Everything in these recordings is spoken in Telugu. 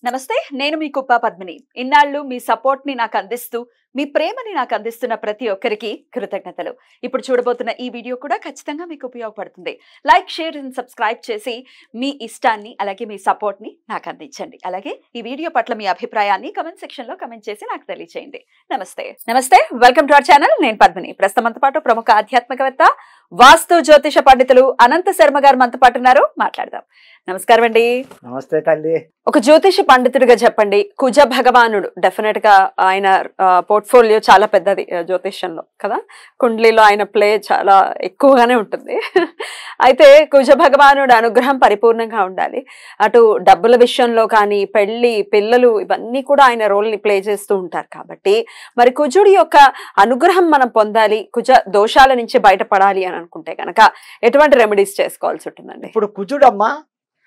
నమస్తే నేను మీ కుప్ప పద్మిని ఇన్నాళ్ళు మీ సపోర్ట్ ని నాకు అందిస్తూ మీ ప్రేమని నాకు అందిస్తున్న ప్రతి ఒక్కరికి కృతజ్ఞతలు ఇప్పుడు చూడబోతున్న ఈ వీడియో కూడా ఖచ్చితంగా మీకు ఉపయోగపడుతుంది లైక్ షేర్ అండ్ సబ్స్క్రైబ్ చేసి మీ ఇష్టాన్ని అలాగే మీ సపోర్ట్ ని నాకు అందించండి అలాగే ఈ వీడియో పట్ల మీ అభిప్రాయాన్ని కమెంట్ సెక్షన్ లో కమెంట్ చేసి నాకు తెలియజేయండి నమస్తే వెల్కమ్ టు అవర్ ఛానల్ నేను పద్మిని ప్రస్తుతంతో పాటు ప్రముఖ ఆధ్యాత్మికవేత్త వాస్తు జ్యోతిష పండితులు అనంత శర్మ గారు మనతో పాటు ఉన్నారు మాట్లాడదాం నమస్కారం అండి నమస్తే తల్లి ఒక జ్యోతిష పండితుడిగా చెప్పండి కుజ భగవానుడు డెఫినెట్ గా ఆయన పోర్ట్ఫోలియో చాలా పెద్దది జ్యోతిష్యంలో కదా కుండ్లీలో ఆయన ప్లే చాలా ఎక్కువగానే ఉంటుంది అయితే కుజ భగవానుడు అనుగ్రహం పరిపూర్ణంగా ఉండాలి అటు డబ్బుల విషయంలో కానీ పెళ్లి పిల్లలు ఇవన్నీ కూడా ఆయన రోల్ ని ప్లే చేస్తూ ఉంటారు కాబట్టి మరి కుజుడి యొక్క అనుగ్రహం మనం పొందాలి కుజ దోషాల నుంచి బయటపడాలి అని అనుకుంటే కనుక ఎటువంటి రెమెడీస్ చేసుకోవాల్సి ఉంటుందండి ఇప్పుడు కుజుడమ్మ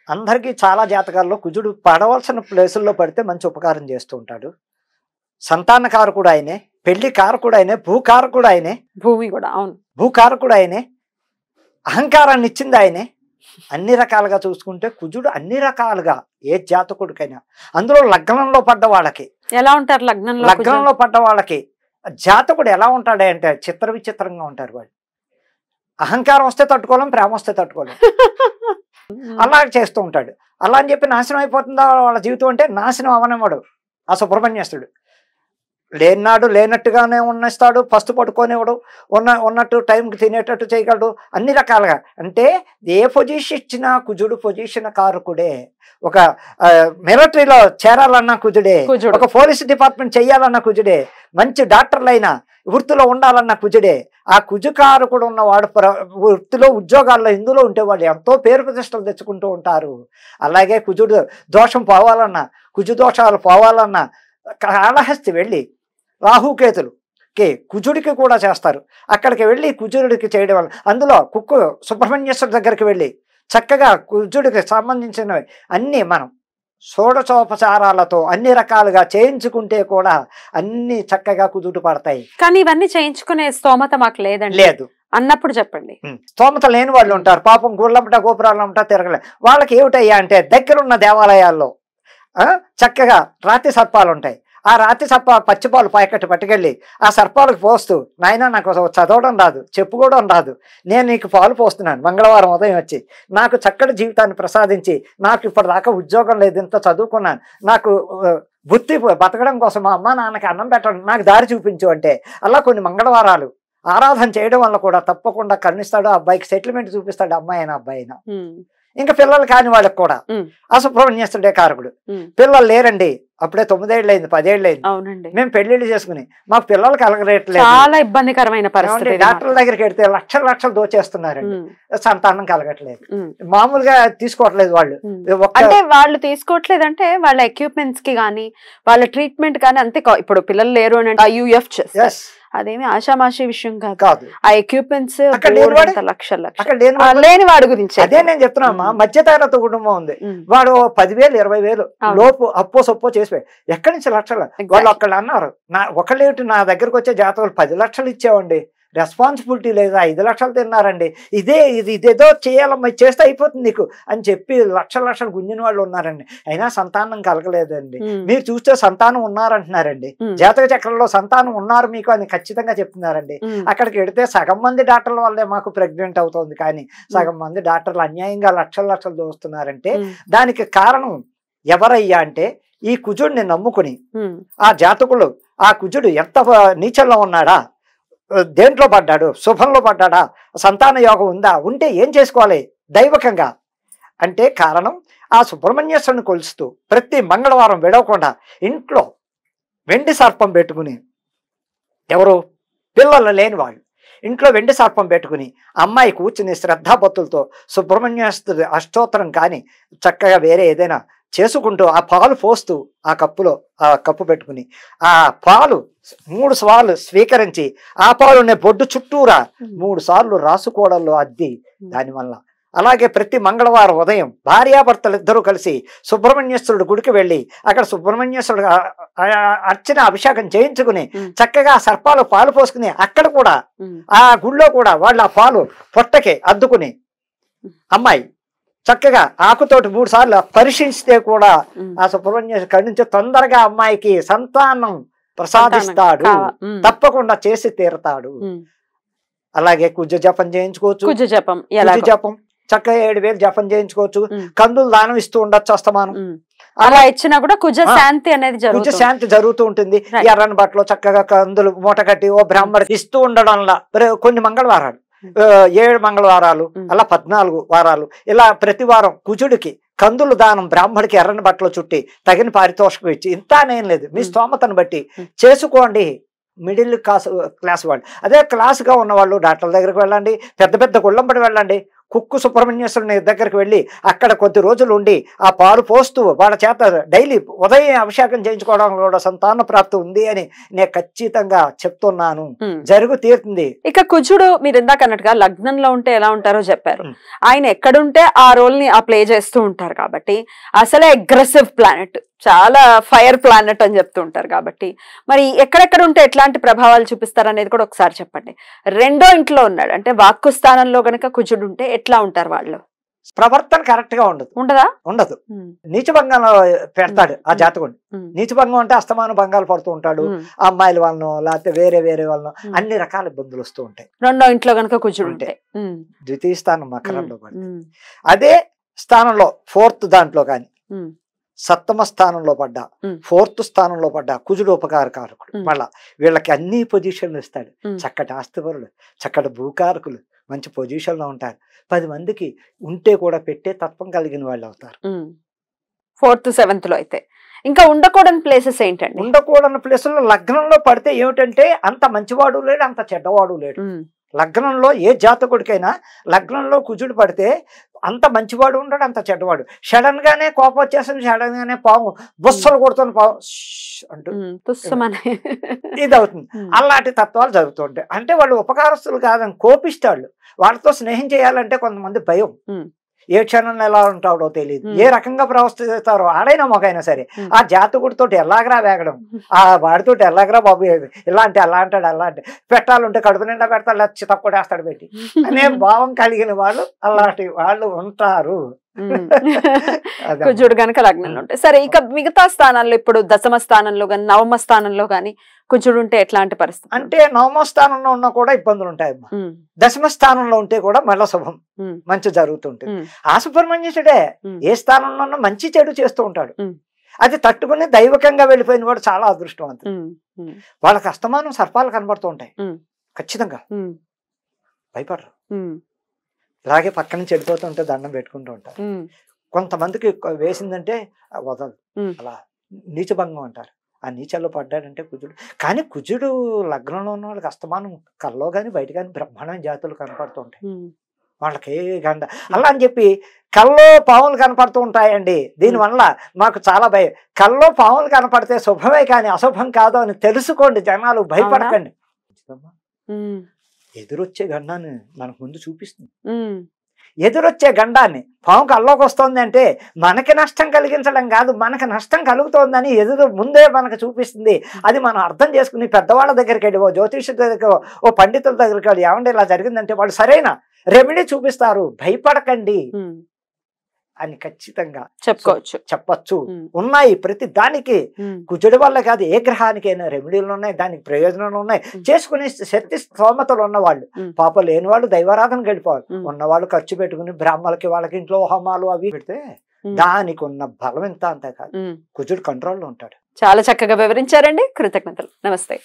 అందరికీ చాలా జాతకాల్లో కుజుడు పడవలసిన ప్లేసుల్లో పడితే మంచి ఉపకారం చేస్తూ ఉంటాడు సంతాన కారకుడు ఆయనే పెళ్లి కారకుడు ఆయనే భూకారకుడు ఆయనే భూమి కూడా అవును భూకారకుడు ఆయనే అహంకారాన్ని ఇచ్చింది ఆయనే అన్ని రకాలుగా చూసుకుంటే కుజుడు అన్ని రకాలుగా ఏ జాతకుడికైనా అందులో లగ్నంలో పడ్డ వాళ్ళకి ఎలా ఉంటారు లగ్నంలో పడ్డ వాళ్ళకి జాతకుడు ఎలా ఉంటాడే అంటే చిత్ర విచిత్రంగా ఉంటారు వాళ్ళు అహంకారం వస్తే తట్టుకోలేం ప్రేమ వస్తే తట్టుకోలేం అలా చేస్తూ ఉంటాడు అలా అని చెప్పి నాశనం అయిపోతుందా వాళ్ళ జీవితం అంటే నాశనం అవనివాడు ఆ సుబ్రహ్మణ్యస్తుడు లేనాడు లేనట్టుగానే ఉన్నస్తాడు ఫస్ట్ పట్టుకోనివాడు ఉన్నట్టు టైంకి తినేటట్టు చేయగలడు అన్ని రకాలుగా అంటే ఏ పొజిషన్ ఇచ్చినా కుజుడు పొజిషన్ కారకుడే ఒక మిలిటరీలో చేరాలన్నా కుజుడే ఒక పోలీస్ డిపార్ట్మెంట్ చెయ్యాలన్నా కుజుడే మంచి డాక్టర్లైనా వృత్తిలో ఉండాలన్న కుజుడే ఆ కుజుకారకుడు ఉన్నవాడు వృత్తిలో ఉద్యోగాల్లో ఇందులో ఉంటే వాళ్ళు ఎంతో పేరు ప్రతిష్టలు తెచ్చుకుంటూ ఉంటారు అలాగే కుజుడు దోషం పోవాలన్నా కుజు దోషాలు పోవాలన్నా కాళహస్తి వెళ్ళి రాహుకేతులు కుజుడికి కూడా చేస్తారు అక్కడికి వెళ్ళి కుజుడికి చేయడం వల్ల అందులో సుబ్రహ్మణ్యేశ్వరి దగ్గరికి వెళ్ళి చక్కగా కుజుడికి సంబంధించినవి అన్నీ మనం షోడశోపచారాలతో అన్ని రకాలుగా చేయించుకుంటే కూడా అన్ని చక్కగా కుదుట పడతాయి కానీ ఇవన్నీ చేయించుకునే స్తోమత మాకు లేదండి లేదు అన్నప్పుడు చెప్పండి స్తోమత లేని వాళ్ళు ఉంటారు పాపం గుళ్ళంట గోపురాలంట తిరగలే వాళ్ళకి ఏమిటయ్యా అంటే దగ్గరున్న దేవాలయాల్లో చక్కగా రాతి సర్పాలు ఉంటాయి ఆ రాతి సర్ప పచ్చిపాలు పాయకట్టు పట్టుకెళ్ళి ఆ సర్పాలకు పోస్తూ నాయన నాకు చదవడం రాదు చెప్పుకోవడం రాదు నేను నీకు పాలు పోస్తున్నాను మంగళవారం ఉదయం వచ్చి నాకు చక్కటి జీవితాన్ని ప్రసాదించి నాకు ఇప్పటిదాకా ఉద్యోగం లేదు ఇంత చదువుకున్నాను నాకు బుద్ధి బతకడం కోసం మా అమ్మ నాన్నకి అన్నం పెట్టడం నాకు దారి చూపించు అంటే అలా కొన్ని మంగళవారాలు ఆరాధన చేయడం వల్ల కూడా తప్పకుండా కరుణిస్తాడు అబ్బాయికి సెటిల్మెంట్ చూపిస్తాడు అమ్మాయి అయినా అబ్బాయి అయినా ఇంకా పిల్లలు కాని వాళ్ళకి కూడా ఆ సుబ్రహ్మణ్యేశ్వరుడే కారకుడు పిల్లలు లేరండి అప్పుడే 9 ఏళ్ళు అయింది 10 ఏళ్ళు అయింది మేము పెళ్లిళ్ళు చేసుకుని మాకు పిల్లలు కలగరేట్లేదు చాలా ఇబ్బందికరమైన పరిస్థితి డాక్టర్ల దగ్గరికి వెళ్తే లక్షలు దోచేస్తున్నారండి సంతానం కలగట్లేదు మామూలుగా తీసుకోవట్లేదు వాళ్ళు అంటే వాళ్ళు తీసుకోవట్లేదంటే వాళ్ళ ఎక్విప్మెంట్స్ కి గానీ వాళ్ళ ట్రీట్మెంట్ కానీ అంతే ఇప్పుడు పిల్లలు లేరు అని IUF అదేమి ఆషామాషి విషయం కాదు ఆ ఎక్విప్మెంట్స్ లక్షలు లేని వాడి గురించి అదే నేను చెప్తున్నా మధ్యతరగతి కుటుంబం ఉంది వాడు 10,000 20,000 లోపు అప్పో సొప్పో చేసిపోయి ఎక్కడి నుంచి లక్షలు వాళ్ళు అక్కడ అన్నారు ఒకళ్ళేమిటి నా దగ్గరకు వచ్చే జాతకులు 10 లక్షలు ఇచ్చావండి రెస్పాన్సిబిలిటీ లేదా 5 లక్షలు తిన్నారండి ఇదేదో చేయాలమ్మా చేస్తే అయిపోతుంది నీకు అని చెప్పి లక్షలు గుంజిన వాళ్ళు ఉన్నారండి అయినా సంతానం కలగలేదండి మీరు చూస్తే సంతానం ఉన్నారంటున్నారండి జాతక చక్రంలో సంతానం ఉన్నారు మీకు అని ఖచ్చితంగా చెప్తున్నారండి అక్కడికి వెడితే సగం మంది డాక్టర్ల వల్లే మాకు ప్రెగ్నెంట్ అవుతుంది కానీ సగం మంది డాక్టర్లు అన్యాయంగా లక్షలు దోస్తున్నారంటే దానికి కారణం ఎవరయ్యా అంటే ఈ కుజుడిని నమ్ముకుని ఆ జాతకులు ఆ కుజుడు ఎంత నీచంలో ఉన్నాడా దేంట్లో పడ్డాడు శుభంలో పడ్డాడా సంతాన యోగం ఉందా ఉంటే ఏం చేసుకోవాలి దైవకంగా అంటే కారణం ఆ సుబ్రహ్మణ్యేశ్వరుని కొలుస్తూ ప్రతి మంగళవారం విడవకుండా ఇంట్లో వెండి సర్పం పెట్టుకుని ఎవరు పిల్లలు లేని వాళ్ళు ఇంట్లో వెండి సర్పం పెట్టుకుని అమ్మాయి కూర్చుని శ్రద్ధాభక్తులతో సుబ్రహ్మణ్యేశ్వరుడి అష్టోత్తరం కానీ చక్కగా వేరే ఏదైనా చేసుకుంటూ ఆ పాలు పోస్తూ ఆ కప్పు పెట్టుకుని ఆ పాలు 3 సార్లు స్వీకరించి ఆ పాలునే బొడ్డు చుట్టూరా 3 సార్లు రాసుకోవడంలో అద్ది దానివల్ల అలాగే ప్రతి మంగళవారం ఉదయం భార్యాభర్తలు ఇద్దరూ కలిసి సుబ్రహ్మణ్యేశ్వరుడు గుడికి వెళ్ళి అక్కడ సుబ్రహ్మణ్యేశ్వరుడు అర్చన అభిషేకం చేయించుకుని చక్కగా సర్పాలు పాలు పోసుకుని అక్కడ కూడా ఆ గుళ్ళో కూడా వాళ్ళు ఆ పాలు పొట్టకి అద్దుకుని అమ్మాయి చక్కగా ఆకుతోటి 3 సార్లు పరిశీలిస్తే కూడా ఆ సుబ్రహ్మణ్యేశ్వరుడు కడి నుంచి తొందరగా అమ్మాయికి సంతానం ప్రసాదిస్తాడు, తప్పకుండా చేసి తీరతాడు. అలాగే కుజ జపం చేయించుకోవచ్చు. కుజ జపం చక్కగా 7,000 జపం చేయించుకోవచ్చు. కందులు దానం ఇస్తూ ఉండొచ్చు అస్తమానం. అలా ఇచ్చినా కూడా కుజ శాంతి అనేది కుజ శాంతి జరుగుతూ ఉంటుంది. ఎర్రని బట్టలో చక్కగా కందులు మూట కట్టి ఓ బ్రాహ్మణుడికి ఇస్తూ ఉండడంలా కొన్ని మంగళవారాలు 7 మంగళవారాలు అలా 14 వారాలు ఇలా ప్రతి వారం కుజుడికి కందులు దానం బ్రాహ్మడికి ఎర్రని బట్టలు చుట్టి తగిన పారితోషికం ఇచ్చి ఇంతానేం లేదు, మీ స్తోమతను బట్టి చేసుకోండి. మిడిల్ క్లాస్ వాళ్ళు, అదే క్లాస్గా ఉన్నవాళ్ళు డాక్టర్ల దగ్గరికి వెళ్ళండి, పెద్ద పెద్ద గుళ్ళంబడి వెళ్ళండి. కుక్కు సుబ్రహ్మణ్యేశ్వరుని దగ్గరికి వెళ్ళి అక్కడ కొద్ది రోజులు ఉండి ఆ పాలు పోస్తూ వాళ్ళ చేత డైలీ ఉదయం అభిషేకం చేయించుకోవడం కూడా సంతాన ప్రాప్తి ఉంది అని నేను ఖచ్చితంగా చెప్తున్నాను. జరుగు తీరుతుంది. ఇక కుజుడు మీరు ఇందాక అన్నట్టుగా లగ్నంలో ఉంటే ఎలా ఉంటారో చెప్పారు. ఆయన ఎక్కడుంటే ఆ రోల్ ని ప్లే చేస్తూ ఉంటారు కాబట్టి అసలే అగ్రెసివ్ ప్లానెట్, చాలా ఫైర్ ప్లానెట్ అని చెప్తూ ఉంటారు కాబట్టి మరి ఎక్కడెక్కడ ఉంటే ఎట్లాంటి ప్రభావాలు చూపిస్తారు అనేది కూడా ఒకసారి చెప్పండి. 2వ ఇంట్లో ఉన్నాడు అంటే వాక్కు స్థానంలో గనక కుజుడు ఉంటే ఎట్లా ఉంటారు వాళ్ళు? ప్రవర్తన కరెక్ట్ గా ఉండదు. నీచభంగంలో పెడతాడు ఆ జాతకుడు. నీచభంగం అంటే అస్తమానం భంగాలు పడుతూ ఉంటాడు. అమ్మాయిల వలన లేకపోతే వేరే వాళ్ళను అన్ని రకాల ఇబ్బందులు వస్తూ ఉంటాయి. 2వ ఇంట్లో గనక కుజుడు ఉంటే. ద్వితీయ స్థానం మకరంలో అదే స్థానంలో 4th దాంట్లో కానీ 7వ స్థానంలో పడ్డా 4th స్థానంలో పడ్డా కుజుడు ఉపకారకారకుడు. మళ్ళా వీళ్ళకి అన్ని పొజిషన్లు ఇస్తాడు. చక్కటి ఆస్తిపరులు, చక్కటి భూకారకులు, మంచి పొజిషన్ లో ఉంటారు. 10 మందికి ఉంటే కూడా పెట్టే తత్వం కలిగిన వాళ్ళు అవుతారు. 4th 7th లో అయితే ఇంకా ఉండకూడని ప్లేసెస్ ఏంటండి? ఉండకూడని ప్లేసుల్లో లగ్నంలో పడితే ఏమిటంటే అంత మంచివాడు లేడు, అంత చెడ్డవాడు లేడు. లగ్నంలో ఏ జాతకుడికైనా లగ్నంలో కుజుడు పడితే అంత మంచివాడు ఉంటాడు, అంత చెడ్డవాడు. సడన్ గానే కోపం వచ్చేసింది, సడన్ గానే పాము బుస్సలు కొడుతున్న పాము అంటూ ఇది అవుతుంది. అలాంటి తత్వాలు జరుగుతుంటాయి. అంటే వాళ్ళు ఉపకారస్తులు కాదని కోపిస్తాళ్ళు. వాళ్ళతో స్నేహం చేయాలంటే కొంతమంది భయం. ఏ క్షణంలో ఎలా ఉంటాడో తెలియదు, ఏ రకంగా ప్రవర్తిస్తారో ఆడైనా మొగైనా సరే. ఆ జాతకుడితో ఎలాగరా వేగడం, ఆ వాడితో ఎలాగరా బాబు ఇలా అంటే అలా అంటాడు, అలా అంటే పెట్టాలంటే కడుపు నిండా పెడతాడు, లేదా చితక్కొడేస్తాడు పెట్టి అనే భావం కలిగిన వాళ్ళు అలాంటి వాళ్ళు ఉంటారు. కుజుడు గనక లగ్నంలో ఉంటాయి. సరే, ఇక మిగతా స్థానాల్లో ఇప్పుడు 10వ స్థానంలో గాని 9వ స్థానంలో గాని కుజుడు ఉంటే ఎట్లాంటి పరిస్థితి? అంటే 9వ స్థానంలో ఉన్నా కూడా ఇబ్బందులు ఉంటాయమ్మా. 10వ స్థానంలో ఉంటే కూడా మళ్ళా శుభం మంచి జరుగుతుంటుంది. ఆ సుబ్రహ్మణ్యేశ్వరుడే ఏ స్థానంలో ఉన్నా మంచి చెడు చేస్తూ ఉంటాడు. అది తట్టుకుని దైవకంగా వెళ్ళిపోయిన వాడు చాలా అదృష్టవంతుడు. వాళ్ళకి అస్తమానం సర్పాలు కనబడుతూ ఉంటాయి. ఖచ్చితంగా భయపడరు. ఇలాగే పక్కన చెడిపోతుంటే దండం పెట్టుకుంటూ ఉంటారు. కొంతమందికి వేసిందంటే వదలదు, అలా నీచభంగం అంటారు. ఆ నీచల్లో పడ్డాడంటే కుజుడు. కానీ కుజుడు లగ్నంలో ఉన్న వాళ్ళకి అస్తమానం కల్లో కానీ బయట కానీ బ్రహ్మాండమైన జాతులు కనపడుతూ ఉంటాయి. వాళ్ళకి ఏ గండ అలా అని చెప్పి కల్లో పాములు కనపడుతూ ఉంటాయండి. దీనివల్ల మాకు చాలా భయం. కల్లో పాములు కనపడితే శుభమే కానీ అశుభం కాదు అని తెలుసుకోండి జనాలు, భయపడకండి. ఎదురొచ్చే గండాన్ని మనకు ముందు చూపిస్తుంది. ఎదురొచ్చే గండాన్ని పాము కల్లోకి వస్తుంది అంటే మనకి నష్టం కలిగించడం కాదు, మనకి నష్టం కలుగుతోందని ఎదురు ముందే మనకు చూపిస్తుంది. అది మనం అర్థం చేసుకుని పెద్దవాళ్ళ దగ్గరికి వెళ్ళి, ఓ జ్యోతిష దగ్గర, ఓ పండితుల దగ్గరికి వెళ్ళి ఏమంటే ఇలా జరిగిందంటే వాళ్ళు సరైన రెమెడీ చూపిస్తారు. భయపడకండి అని ఖచ్చితంగా చెప్పచ్చు. ఉన్నాయి ప్రతి దానికి. కుజుడి వల్ల కాదు, ఏ గ్రహానికైనా రెమెడీలు ఉన్నాయి, దానికి ప్రయోజనాలు ఉన్నాయి. చేసుకునే శక్తి స్తోమతలు ఉన్నవాళ్ళు, పాప లేని వాళ్ళు దైవారాధన గడిపోవాలి. ఉన్నవాళ్ళు ఖర్చు పెట్టుకుని బ్రాహ్మణులకి వాళ్ళకి ఇంట్లో హోమాలు అవి పెడితే దానికి ఉన్న బలం ఎంత అంతే కాదు. కుజుడు కంట్రోల్లో ఉంటాడు. చాలా చక్కగా వివరించారండి. కృతజ్ఞతలు. నమస్తే.